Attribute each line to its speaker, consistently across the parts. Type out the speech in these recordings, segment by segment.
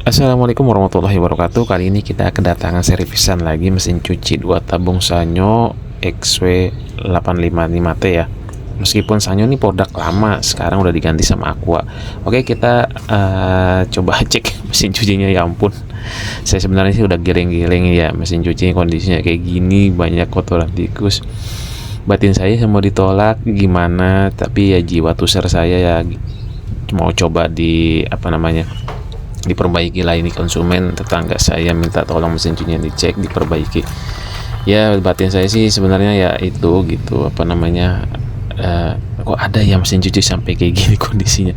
Speaker 1: Assalamualaikum warahmatullahi wabarakatuh. Kali ini kita kedatangan servisan lagi mesin cuci 2 tabung Sanyo XW855T ya. Meskipun Sanyo ini produk lama, sekarang udah diganti sama Aqua. Oke, kita coba cek mesin cucinya. Ya ampun, saya sebenarnya sih udah giling-giling ya, mesin cuci kondisinya kayak gini, banyak kotoran tikus. Batin saya mau ditolak gimana, tapi ya jiwa tusar saya ya mau coba diperbaiki lah. Ini konsumen tetangga saya minta tolong mesin cucinya dicek, diperbaiki. Ya batin saya sih sebenarnya ya itu gitu, kok ada ya mesin cuci sampai kayak gini kondisinya.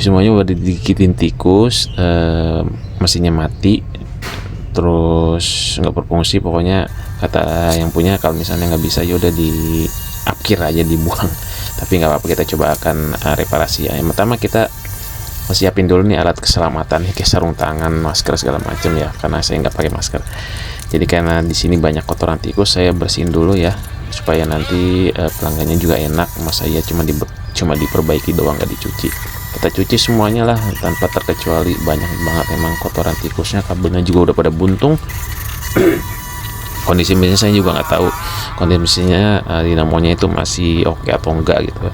Speaker 1: Semuanya udah digigitin tikus, mesinnya mati, terus nggak berfungsi. Pokoknya kata yang punya kalau misalnya nggak bisa ya udah di upkir aja, dibuang. Tapi nggak apa-apa, kita coba akan reparasi ya. Yang pertama kita siapin dulu nih alat keselamatan, kayak sarung tangan, masker segala macam ya, karena saya nggak pakai masker. Jadi karena di sini banyak kotoran tikus, saya bersihin dulu ya, supaya nanti pelanggannya juga enak. Masa iya cuma diperbaiki doang, nggak dicuci. Kita cuci semuanya lah tanpa terkecuali, banyak banget emang kotoran tikusnya. Kabelnya juga udah pada buntung. Kondisi mesinnya saya juga nggak tahu kondisinya, dinamonya itu masih oke atau enggak gitu.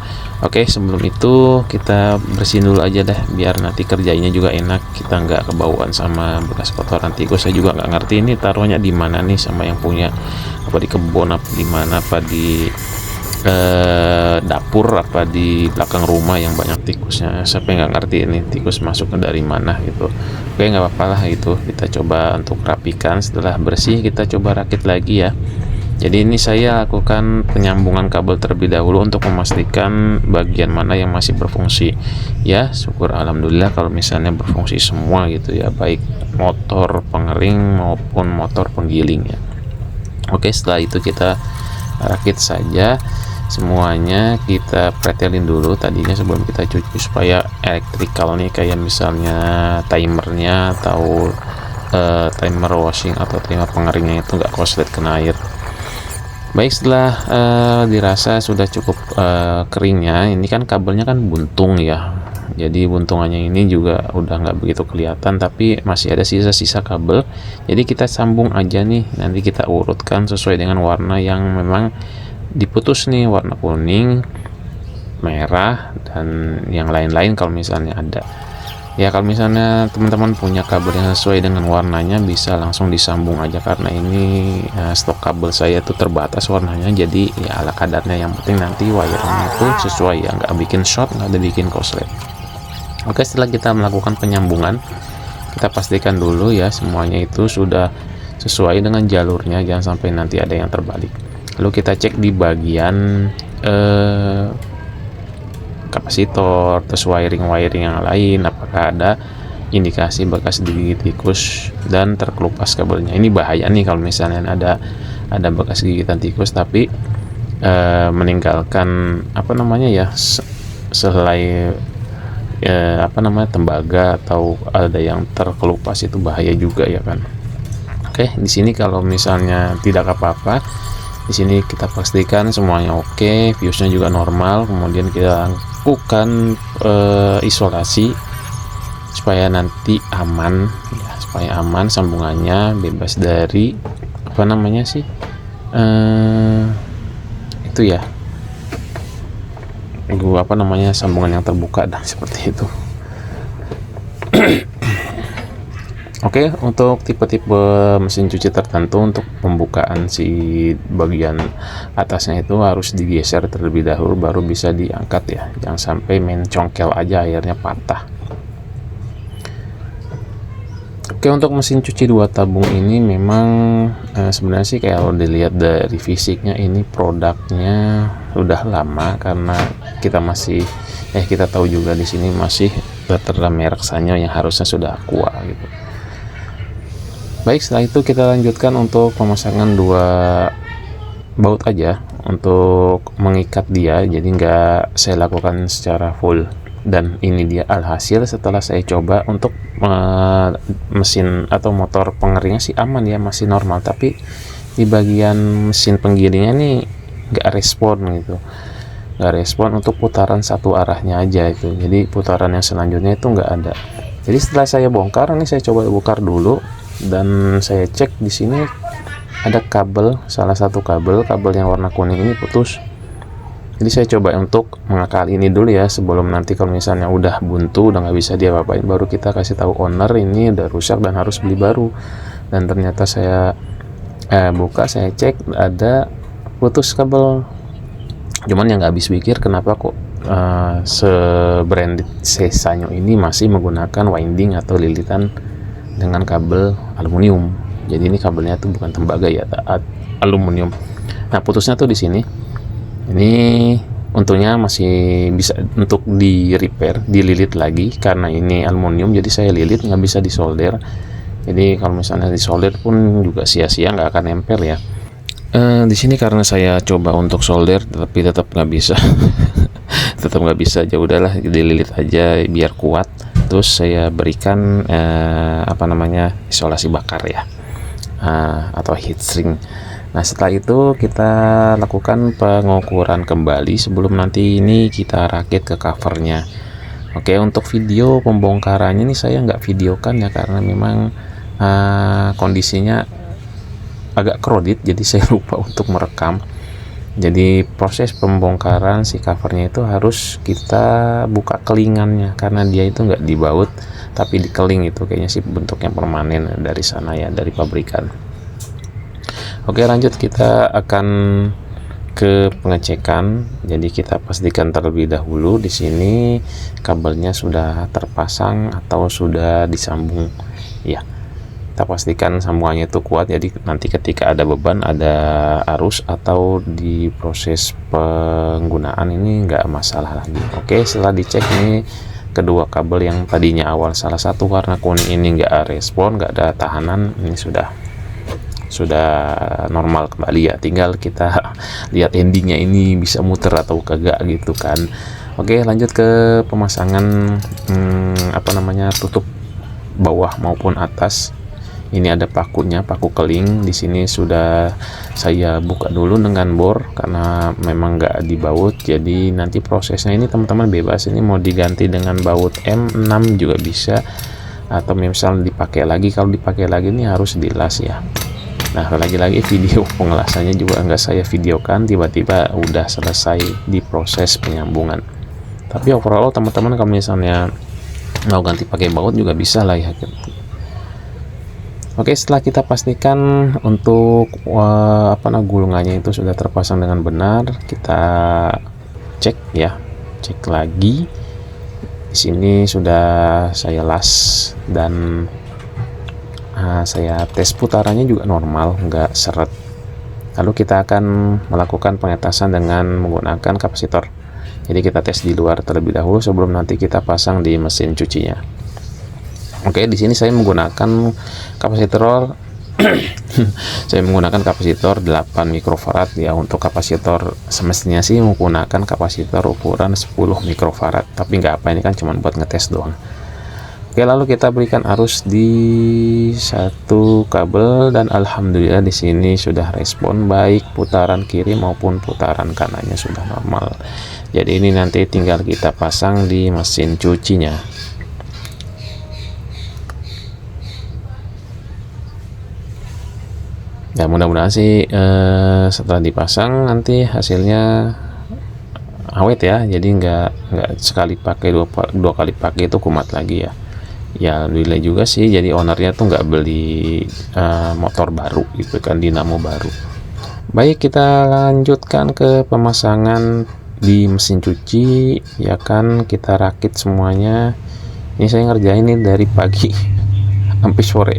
Speaker 1: Oke, sebelum itu kita bersihin dulu aja deh, biar nanti kerjanya juga enak, kita nggak kebauan sama bekas kotoran tikus. Saya juga nggak ngerti ini taruhnya di mana nih sama yang punya, apa di kebun, apa di mana, apa di dapur, apa di belakang rumah yang banyak tikusnya. Saya nggak ngerti ini tikus masuk dari mana gitu. Oke, nggak apa-apa lah itu, kita coba untuk rapikan. Setelah bersih kita coba rakit lagi ya. Jadi ini saya lakukan penyambungan kabel terlebih dahulu untuk memastikan bagian mana yang masih berfungsi ya. Syukur alhamdulillah kalau misalnya berfungsi semua gitu ya, baik motor pengering maupun motor penggiling ya. Oke, setelah itu kita rakit saja semuanya, kita pretelin dulu tadinya sebelum kita cuci, supaya elektrikal nih, kayak misalnya timernya atau timer washing atau timer pengeringnya itu nggak korslet kena air. Baik, setelah dirasa sudah cukup keringnya, ini kan kabelnya kan buntung ya, jadi buntungannya ini juga udah nggak begitu kelihatan, tapi masih ada sisa-sisa kabel. Jadi kita sambung aja nih, nanti kita urutkan sesuai dengan warna yang memang diputus nih, warna kuning, merah, dan yang lain-lain kalau misalnya ada ya. Kalau misalnya teman-teman punya kabel yang sesuai dengan warnanya, bisa langsung disambung aja, karena ini stok kabel saya tuh terbatas warnanya, jadi ya ala kadarnya. Yang penting nanti wiringnya itu sesuai ya, nggak bikin short, nggak ada bikin korslet. Oke, setelah kita melakukan penyambungan, kita pastikan dulu ya semuanya itu sudah sesuai dengan jalurnya, jangan sampai nanti ada yang terbalik. Lalu kita cek di bagian kapasitor, terus wiring yang lain, apakah ada indikasi bekas digigit tikus dan terkelupas kabelnya. Ini bahaya nih kalau misalnya ada bekas gigitan tikus tapi meninggalkan selai tembaga atau ada yang terkelupas, itu bahaya juga ya kan. Oke, di sini kalau misalnya tidak apa-apa, di sini kita pastikan semuanya oke, fuse-nya juga normal. Kemudian kita lakukan isolasi supaya nanti aman ya, supaya aman sambungannya, bebas dari itu ya, sambungan yang terbuka dan seperti itu. Oke, untuk tipe-tipe mesin cuci tertentu, untuk pembukaan si bagian atasnya itu harus digeser terlebih dahulu, baru bisa diangkat ya. Jangan sampai main congkel aja akhirnya patah. Oke, untuk mesin cuci 2 tabung ini memang sebenarnya sih kalau dilihat dari fisiknya, ini produknya udah lama, karena kita tahu juga di sini masih tertera merek Sanyo yang harusnya sudah Aqua gitu. Baik, setelah itu kita lanjutkan untuk pemasangan 2 baut aja untuk mengikat dia, jadi nggak saya lakukan secara full. Dan ini dia alhasil setelah saya coba. Untuk mesin atau motor pengeringnya sih aman ya, masih normal, tapi di bagian mesin penggilingnya nih nggak respon untuk putaran satu arahnya aja itu. Jadi putaran yang selanjutnya itu nggak ada. Jadi setelah saya bongkar, ini saya coba bongkar dulu dan saya cek di sini ada kabel, salah satu kabel yang warna kuning ini putus. Jadi saya coba untuk mengakal ini dulu ya, sebelum nanti kalau misalnya udah buntu, udah nggak bisa dia apa-apain, baru kita kasih tahu owner ini udah rusak dan harus beli baru. Dan ternyata saya buka, saya cek ada putus kabel. Cuman yang nggak habis pikir kenapa kok sebranded Sanyo ini masih menggunakan winding atau lilitan dengan kabel aluminium. Jadi ini kabelnya tuh bukan tembaga ya, aluminium. Nah putusnya tuh di sini. Ini untungnya masih bisa untuk di repair, dililit lagi karena ini aluminium. Jadi saya lilit, nggak bisa disolder. Jadi kalau misalnya disolder pun juga sia-sia, nggak akan nempel ya. Di sini karena saya coba untuk solder tapi tetap nggak bisa. Tetap nggak bisa, aja udahlah dililit aja biar kuat. Terus saya berikan isolasi bakar ya, atau heat shrink. Nah setelah itu kita lakukan pengukuran kembali sebelum nanti ini kita rakit ke covernya. Oke, untuk video pembongkarannya ini saya nggak videokan ya karena memang kondisinya agak kredit, jadi saya lupa untuk merekam. Jadi proses pembongkaran si covernya itu harus kita buka kelingannya karena dia itu nggak dibaut tapi dikeling, itu kayaknya sih bentuknya permanen dari sana ya, dari pabrikan. Oke lanjut, kita akan ke pengecekan. Jadi kita pastikan terlebih dahulu di sini kabelnya sudah terpasang atau sudah disambung ya. Kita pastikan sambungannya itu kuat, jadi nanti ketika ada beban, ada arus atau di proses penggunaan ini nggak masalah lagi. Oke, setelah dicek ini kedua kabel yang tadinya awal salah satu warna kuning ini nggak respon, nggak ada tahanan, ini sudah normal kembali ya. Tinggal kita lihat endingnya ini bisa muter atau kagak gitu kan. Oke lanjut ke pemasangan tutup bawah maupun atas. Ini ada pakunya, paku keling. Di sini sudah saya buka dulu dengan bor karena memang nggak dibaut. Jadi nanti prosesnya ini teman-teman bebas, ini mau diganti dengan baut M6 juga bisa, atau misal dipakai lagi. Kalau dipakai lagi ini harus dilas ya. Nah lagi-lagi video pengelasannya juga nggak saya videokan, tiba-tiba udah selesai di proses penyambungan. Tapi overall teman-teman kalau misalnya mau ganti pakai baut juga bisa lah ya. Oke, setelah kita pastikan untuk gulungannya itu sudah terpasang dengan benar, kita cek ya, cek lagi. Di sini sudah saya las dan saya tes putarannya juga normal, nggak seret. Lalu kita akan melakukan pengetasan dengan menggunakan kapasitor. Jadi kita tes di luar terlebih dahulu sebelum nanti kita pasang di mesin cucinya. Oke, di sini saya menggunakan kapasitor saya menggunakan kapasitor 8 mikrofarad ya. Untuk kapasitor semestinya sih menggunakan kapasitor ukuran 10 mikrofarad, tapi nggak apa, ini kan cuma buat ngetes doang. Oke, lalu kita berikan arus di satu kabel dan alhamdulillah di sini sudah respon baik, putaran kiri maupun putaran kanannya sudah normal. Jadi ini nanti tinggal kita pasang di mesin cucinya. Ya mudah-mudahan sih setelah dipasang nanti hasilnya awet ya, jadi nggak sekali pakai dua kali pakai itu kumat lagi ya. Ya alhamdulillah juga sih, jadi ownernya tuh nggak beli motor baru gitu kan, dinamo baru. Baik, kita lanjutkan ke pemasangan di mesin cuci ya kan. Kita rakit semuanya. Ini saya ngerjain ini dari pagi sampai sore.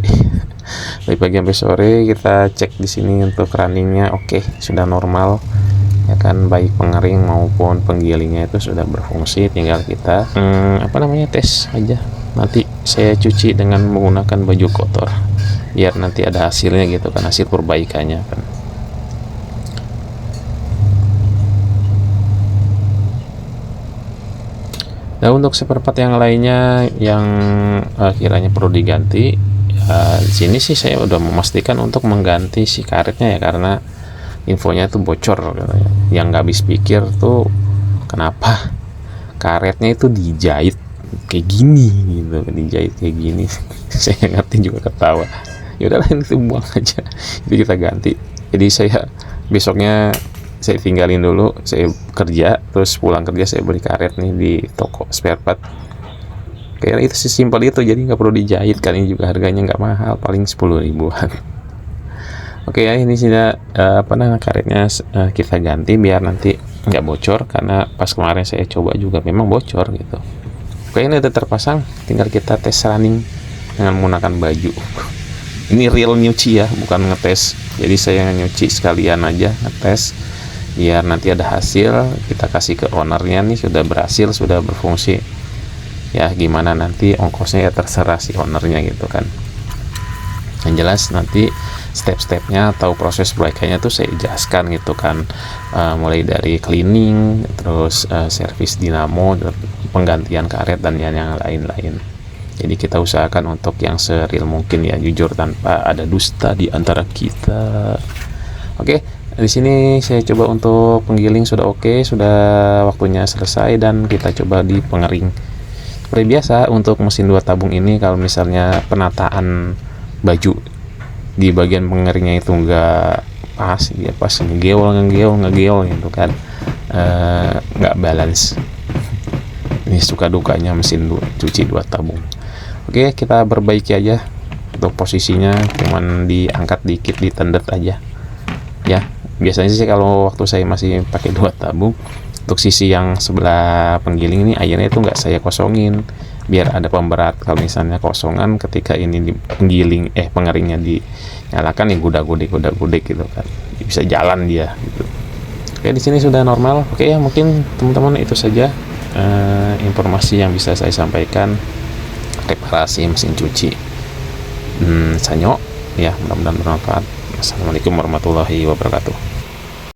Speaker 1: Dari pagi sampai sore kita cek di sini untuk runningnya oke, sudah normal ya kan, baik pengering maupun penggilingnya itu sudah berfungsi. Tinggal kita tes aja. Nanti saya cuci dengan menggunakan baju kotor biar nanti ada hasilnya gitu kan, hasil perbaikannya kan. Nah untuk spare part yang lainnya yang kiranya perlu diganti, di sini sih saya udah memastikan untuk mengganti si karetnya ya, karena infonya itu bocor katanya. Yang nggak habis pikir tuh kenapa karetnya itu dijahit kayak gini gitu, dijahit kayak gini. Saya ngerti juga ketawa. Ya udahlah, itu buang aja, itu kita ganti. Jadi saya besoknya saya tinggalin dulu, saya kerja, terus pulang kerja saya beli karet nih di toko spare part. Kayak itu sesimpel itu, jadi nggak perlu dijahit kan, ini juga harganya nggak mahal, paling 10 ribuan. Oke ya, ini sudah karetnya kita ganti biar nanti nggak bocor, karena pas kemarin saya coba juga memang bocor gitu. Oke, ini udah terpasang, tinggal kita tes running dengan menggunakan baju. Ini real nyuci ya, bukan ngetes. Jadi saya nyuci sekalian aja ngetes, biar nanti ada hasil kita kasih ke ownernya nih, sudah berhasil, sudah berfungsi. Ya gimana nanti ongkosnya ya terserah si ownernya gitu kan. Yang jelas nanti step-stepnya atau proses perbaikannya tuh saya jelaskan gitu kan, mulai dari cleaning, terus servis dinamo, penggantian karet, dan yang lain-lain. Jadi kita usahakan untuk yang seril mungkin ya, jujur tanpa ada dusta di antara kita. Oke, di sini saya coba untuk penggiling sudah oke, sudah waktunya selesai, dan kita coba di pengering. Seperti biasa untuk mesin 2 tabung ini, kalau misalnya penataan baju di bagian pengeringnya itu enggak pas, dia pas ngegeol gitu kan, nggak balance. Ini suka dukanya mesin cuci 2 tabung. Oke, kita perbaiki aja untuk posisinya, cuman diangkat dikit, ditendet aja ya. Biasanya sih kalau waktu saya masih pakai 2 tabung, untuk sisi yang sebelah penggiling ini airnya itu nggak saya kosongin, biar ada pemberat. Kalau misalnya kosongan ketika ini di penggiling pengeringnya dinyalakan, ya gudak-gudik gitu kan, bisa jalan dia gitu. Oke, di sini sudah normal. Oke ya, mungkin teman-teman itu saja informasi yang bisa saya sampaikan reparasi mesin cuci Sanyo ya, mudah-mudahan bermanfaat. Assalamualaikum warahmatullahi wabarakatuh.